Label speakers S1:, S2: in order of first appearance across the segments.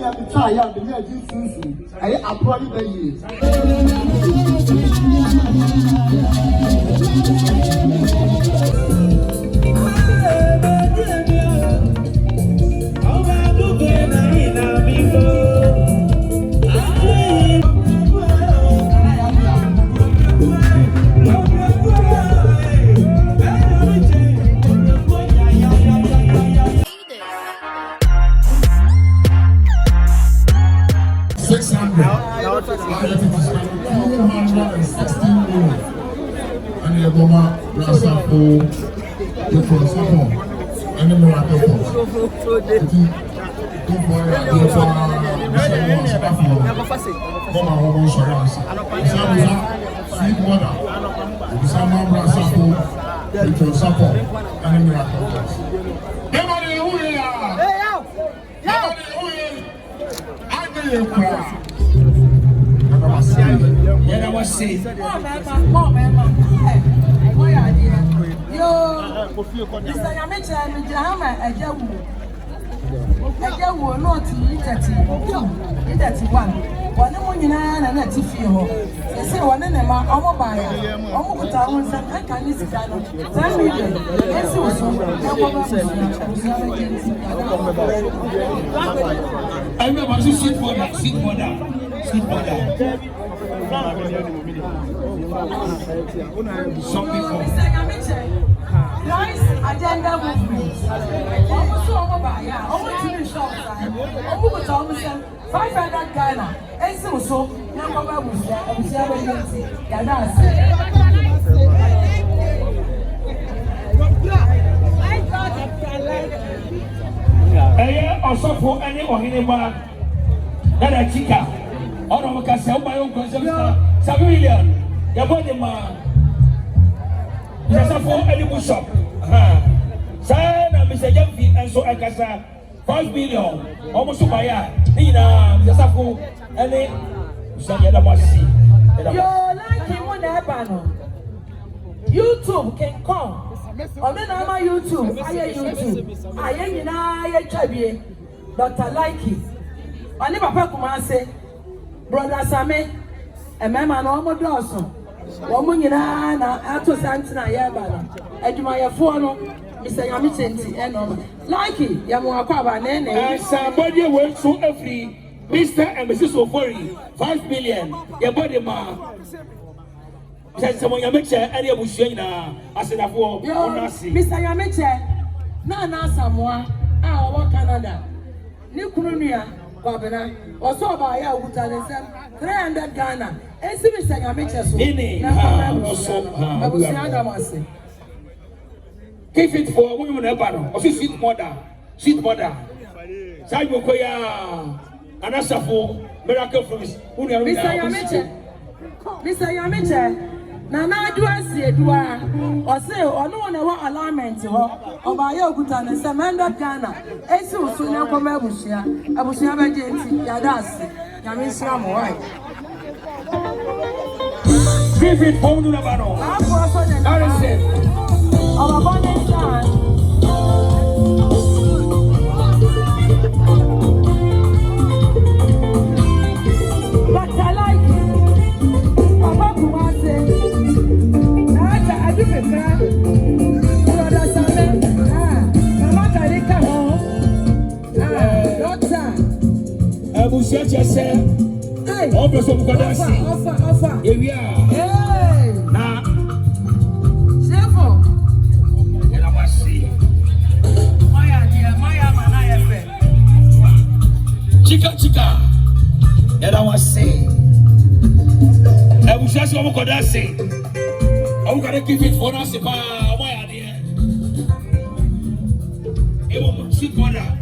S1: ya bi try ya bi ya ji Sunsum aye apori be yi and the Goma Rasapo, the Sapo, and the Morocco. Sweet water, the Sama Rasapo, the Sapo, and the Morocco.
S2: Yeah, I was saying.
S3: Yo, Mr. Yamicha, Mijahama, a Jawu, not 31. One morning, and a Tiffy. They say one in a man, I'm buyer. Almost I can listen. 10 million. Yes,
S2: I remember to sit for that. Some people.
S3: Mr. Yamicha, Rice Agenda Movement. Almost over by ya, almost in the shop. Almost 500 Ghana. And so, now was there. I was
S2: also for any or anybody that I chica. All of us sell my own consumption. 7 million. Your body man. Just for any shop. Sana Mr. Jamfi and so I can 5 million. Almost to buy Nina, just for any.
S3: Yo, Likee on the YouTube can come. On my YouTube, I am Dr. Likee. I never Kumasi. Brother Sammy, a man almost Dawson. Woman, you know, after Santana Yabana. And my phone, Mr. Yamicha, and Likee, Yamuakaba, and
S2: somebody went so every Mr. and Mrs. Ofori, 5 million, your body man. Said someone Yamicha, and you was I said, I will
S3: Mr. Yamicha, Nana Samoa, our Canada, New Colonia. Babana, or so by our 300 Ghana. And see Mr. Yamicha,
S2: give it for a woman, or sweet mother. Sayokoya, and Asafo, miracle from
S3: Mr. Yamicha, Nana, do I see a dua or say, or no one ever alignment or by your good and 700 Ghana. And so soon I come Abusia, Abusia Yadas, Yamisa, why?
S2: Give it for the Nabano. That is it.
S3: Our abundant son. But I like it. Papa Kumasi. I do prefer. Brother Samuel. Mama Karika home. Doctor.
S2: Abusia said, offer some Kodasi.
S3: Offer.
S2: Here we are.
S3: Hey.
S2: Now.
S3: Chefo.
S2: And I was see.
S3: Maya Manaya.
S2: Chica. And I was saying. I was just going to say, I'm going to keep it for us. Why are they? It will sit for that.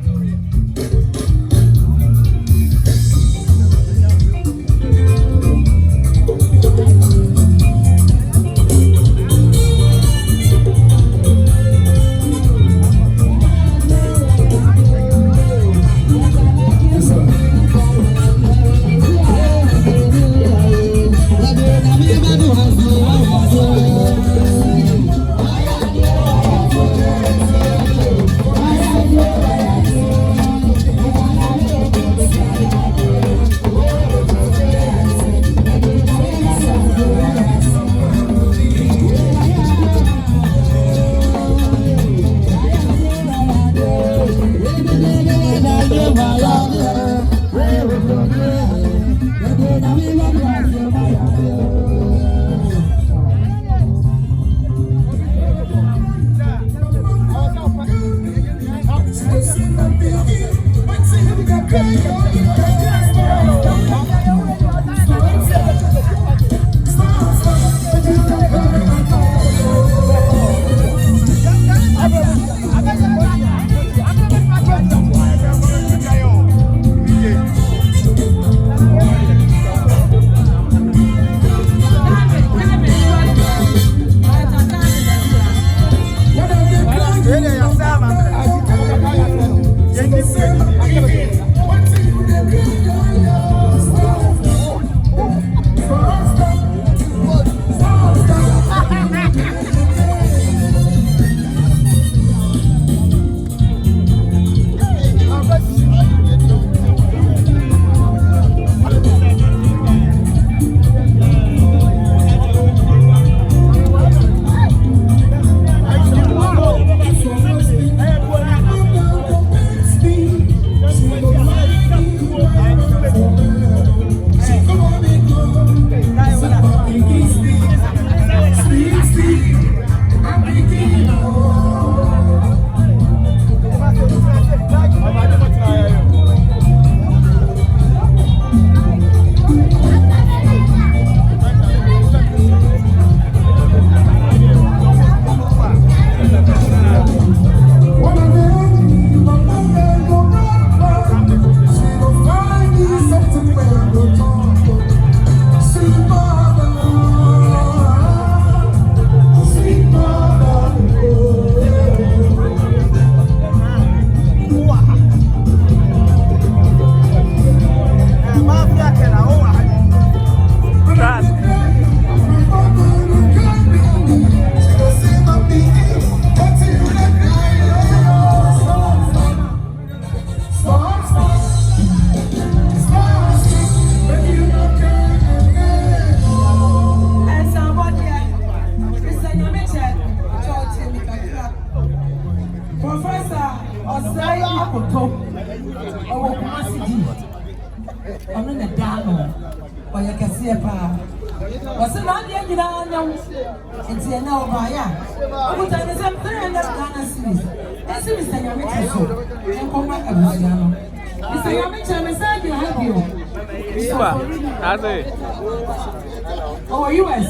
S3: Oh, US.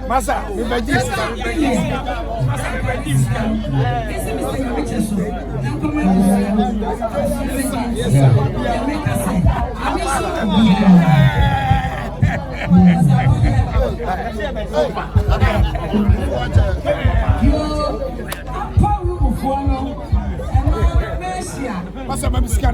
S4: Masa, we register. Masa, I'm scared.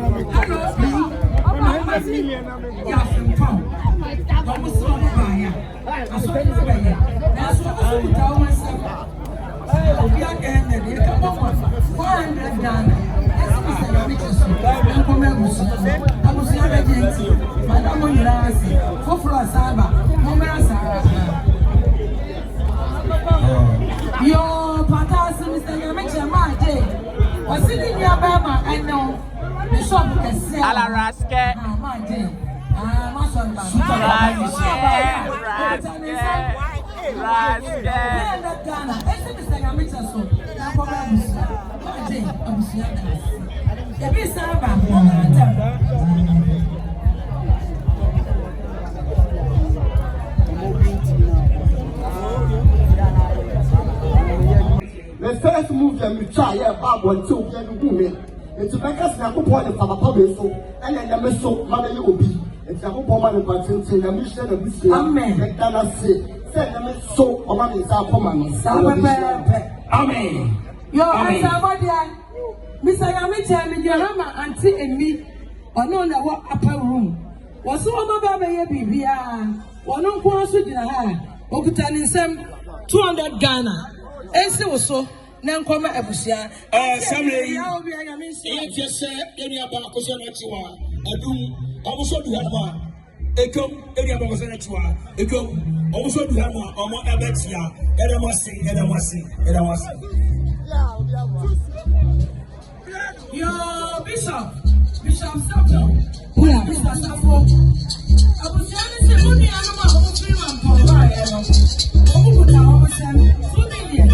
S3: Yo, Patas, Mr. Yamicha, my day. Was sitting near Bama, I know. The shop can say,
S5: Alaska.
S3: My day. My son,
S6: the first move that we try about one two women. It's a baker's now point of our public so and then the missile mother you will be. It's a whole woman of Patin, the mission of this amen. That send them so or man is our command.
S3: Amen. Your answer, Mr. Yamicha, and your mama, auntie, and me, or no, the upper room. Was so about baby, one on one suit in a hair, Okutan in some 200 Ghana. And so. Nankoma ebusia
S2: Samuel if you say any about question chiwa adum omuso du hama ekom any about question chiwa ekom omuso du hama omo ebetia edamasi
S3: Bishop Safo. Mr. Safo. I was trying to say, only I know my home free man for a while. Who would I always say? 2 million.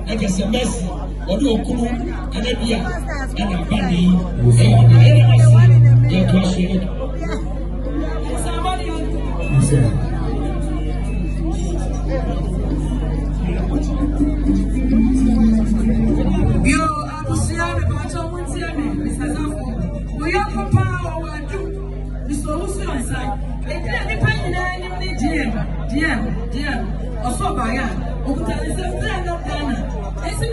S3: I guess a mess or do a cool and a beer and a bunny. You're crushing. Yo, I was here about your winter, Mr. Zafo. We are papa or do Mr. Lucy on side. They depend on any GM, or so by yan.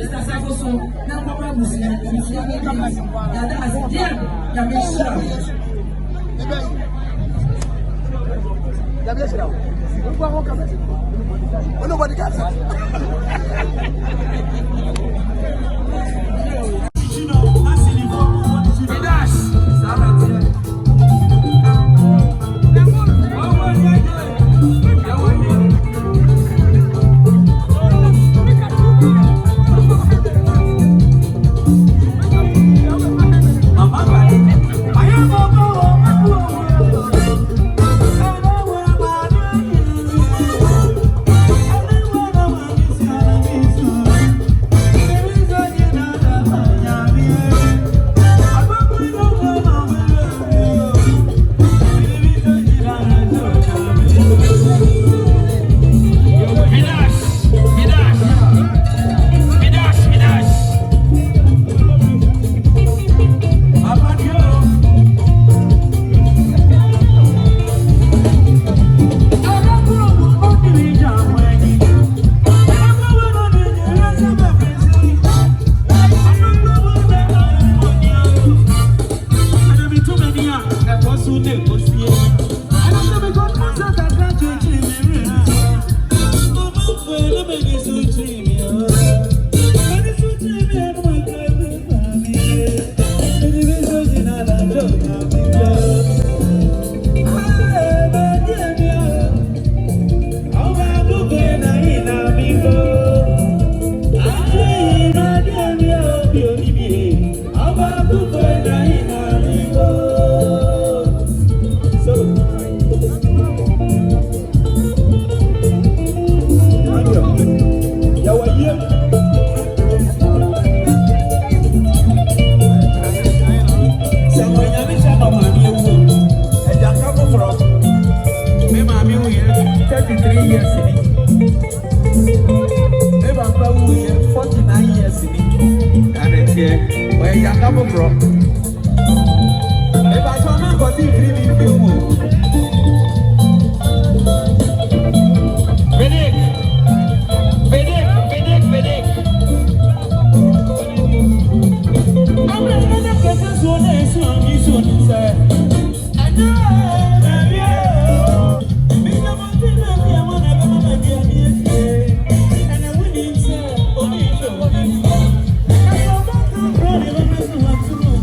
S3: Mr. Safo so now Papa Musia,
S4: Nobody got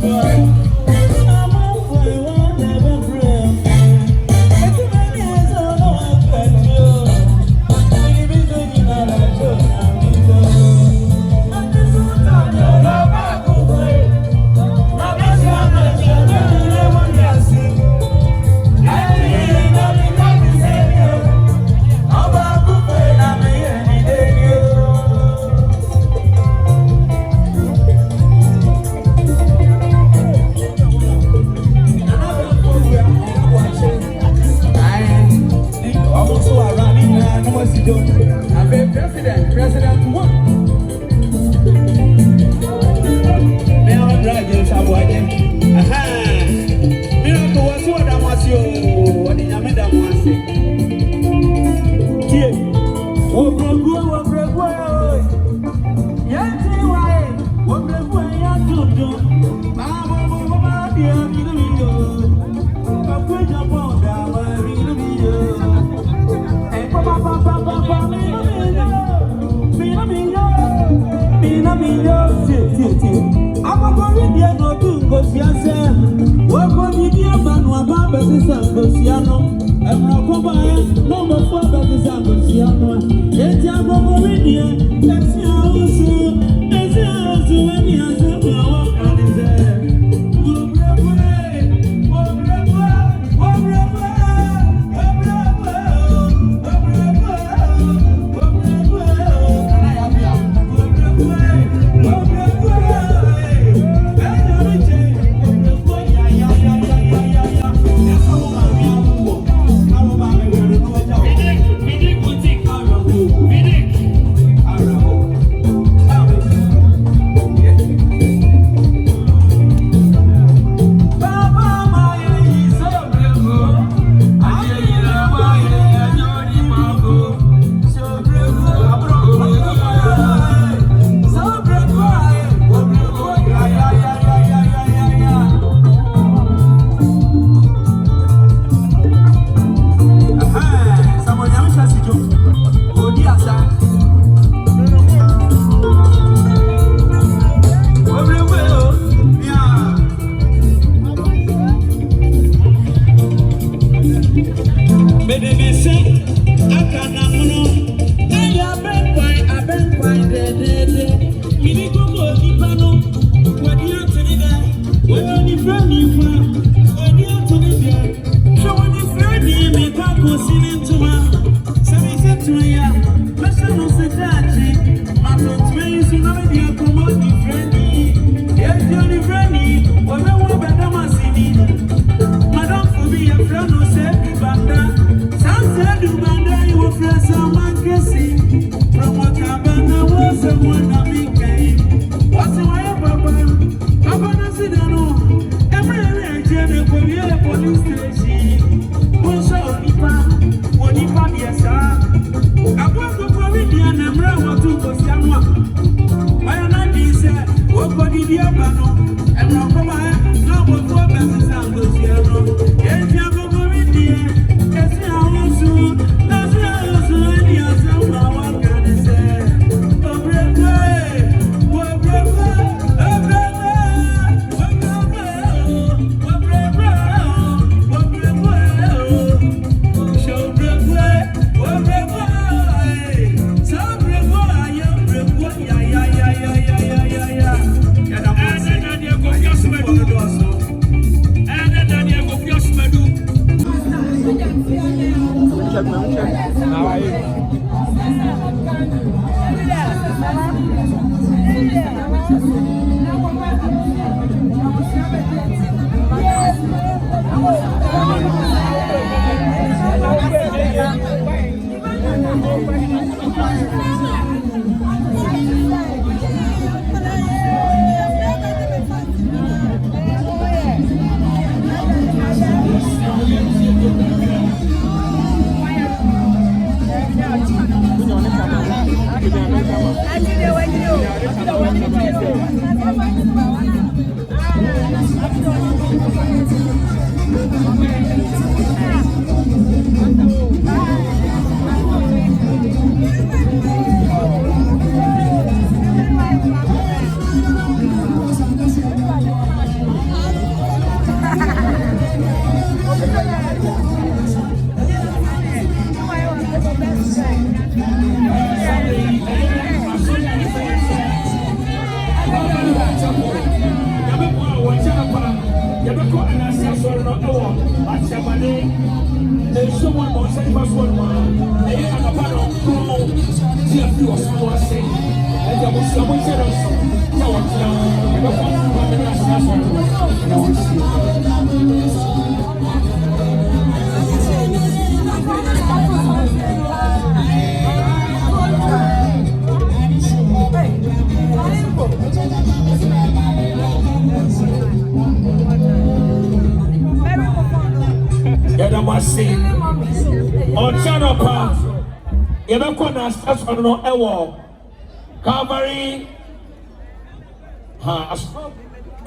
S3: Bye.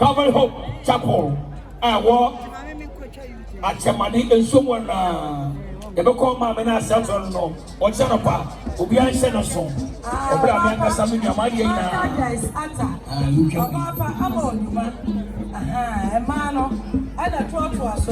S2: Calvary Hope Chapel What? At Chamani and someone, the Boko Mamma and Saturn, no, or Janapa, who be I sent a song. Obrama, something your money.
S3: You can Papa, I'm on, Mano, and I talk to us.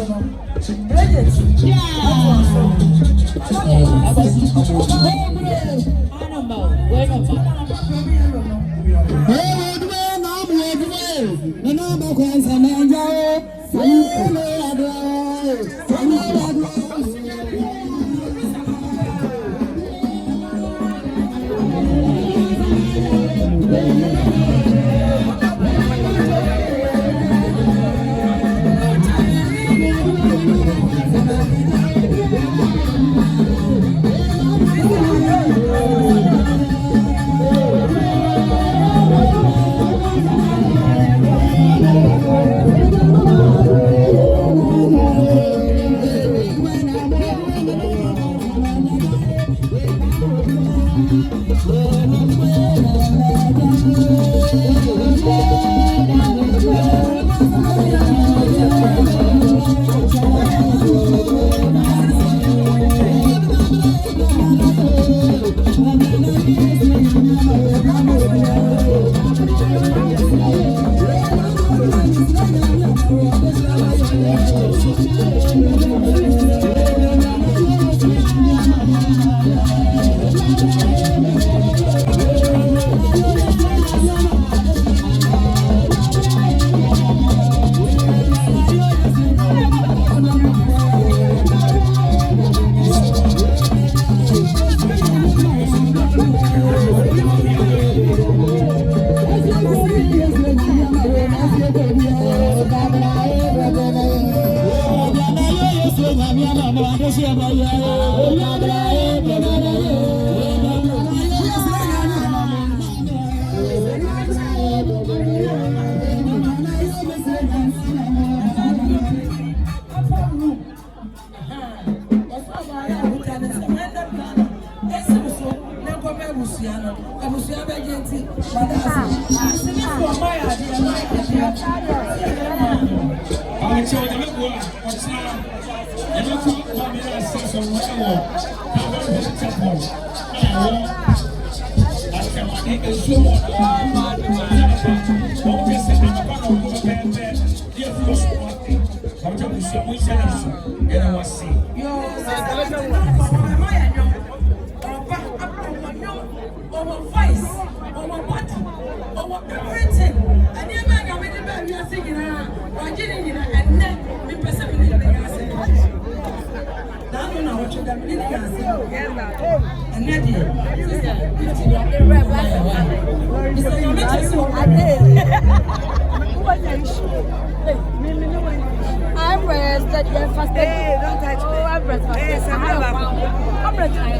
S3: I'm rested, you're fasted. Hey, don't touch me. Oh, I'm rested. Hey, I'm rested.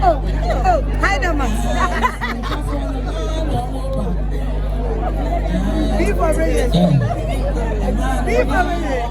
S3: Oh, hi, Dama. Be for real. Be for real.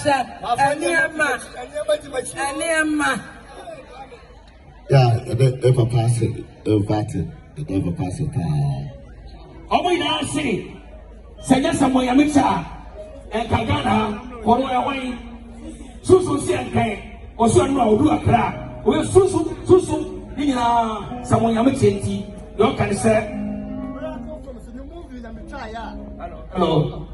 S3: Pastor, Aniama.
S1: Yeah, ever pass it, ever pass it.
S2: Omo ina say, senya samo ya micha, Kagana, Korea wine, Susu Siankai, or Sunu Odu Akra, or Susu, Nina, Samo Yamachenti, you can say. Hello.